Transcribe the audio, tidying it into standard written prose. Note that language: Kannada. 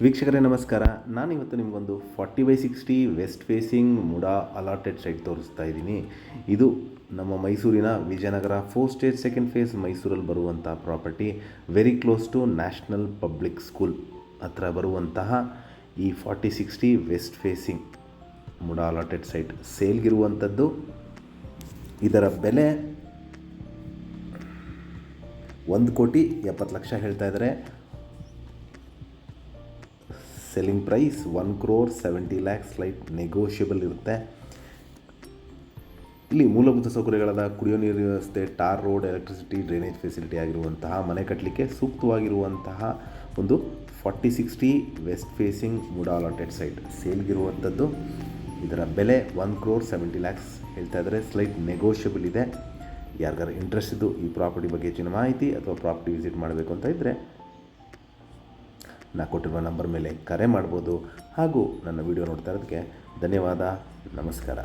ವೀಕ್ಷಕರೇ ನಮಸ್ಕಾರ. ನಾನಿವತ್ತು ನಿಮಗೊಂದು 40/60 west facing MUDA allotted site ತೋರಿಸ್ತಾ ಇದ್ದೀನಿ. ಇದು ನಮ್ಮ ಮೈಸೂರಿನ ವಿಜಯನಗರ 4 ಸ್ಟೇಜ್ ಸೆಕೆಂಡ್ ಫೇಸ್ ಮೈಸೂರಲ್ಲಿ ಬರುವಂಥ property. Very close to national public school ಹತ್ರ ಬರುವಂತಹ ಈ 40/60 west facing MUDA allotted site ಸೇಲ್ಗಿರುವಂಥದ್ದು. ಇದರ ಬೆಲೆ 1,70,00,000 ಹೇಳ್ತಾ ಇದ್ದಾರೆ. ಸೆಲ್ಲಿಂಗ್ ಪ್ರೈಸ್ 1,70,00,000, ಸ್ಲೈಟ್ ನೆಗೋಷಿಯಬಲ್ ಇರುತ್ತೆ. ಇಲ್ಲಿ ಮೂಲಭೂತ ಸೌಕರ್ಯಗಳಾದ ಕುಡಿಯೋ ನೀರಿನ ವ್ಯವಸ್ಥೆ, tar road, electricity, drainage facility ಆಗಿರುವಂತಹ ಮನೆ ಕಟ್ಟಲಿಕ್ಕೆ ಸೂಕ್ತವಾಗಿರುವಂತಹ ಒಂದು 40/60 west facing MUDA allotted site ಸೇಲ್ಗಿರುವಂಥದ್ದು. ಇದರ ಬೆಲೆ 1,70,00,000 ಹೇಳ್ತಾ ಇದ್ದಾರೆ. ಸ್ಲೈಟ್ ನೆಗೋಷಿಯಬಲ್ ಇದೆ. ಯಾರಿಗಾರು ಇಂಟ್ರೆಸ್ಟ್ ಇದ್ದು ಈ ಪ್ರಾಪರ್ಟಿ ಬಗ್ಗೆ ಹೆಚ್ಚಿನ ಮಾಹಿತಿ ಅಥವಾ ಪ್ರಾಪರ್ಟಿ ವಿಸಿಟ್ ಮಾಡಬೇಕು ಅಂತ ಇದ್ದರೆ ನಾ ಕೊಟ್ಟಿರುವ ನಂಬರ್ ಮೇಲೆ ಕರೆ ಮಾಡ್ಬೋದು. ಹಾಗೂ ನನ್ನ ವಿಡಿಯೋ ನೋಡ್ತಾ ಇರೋದಕ್ಕೆ ಧನ್ಯವಾದ. ನಮಸ್ಕಾರ.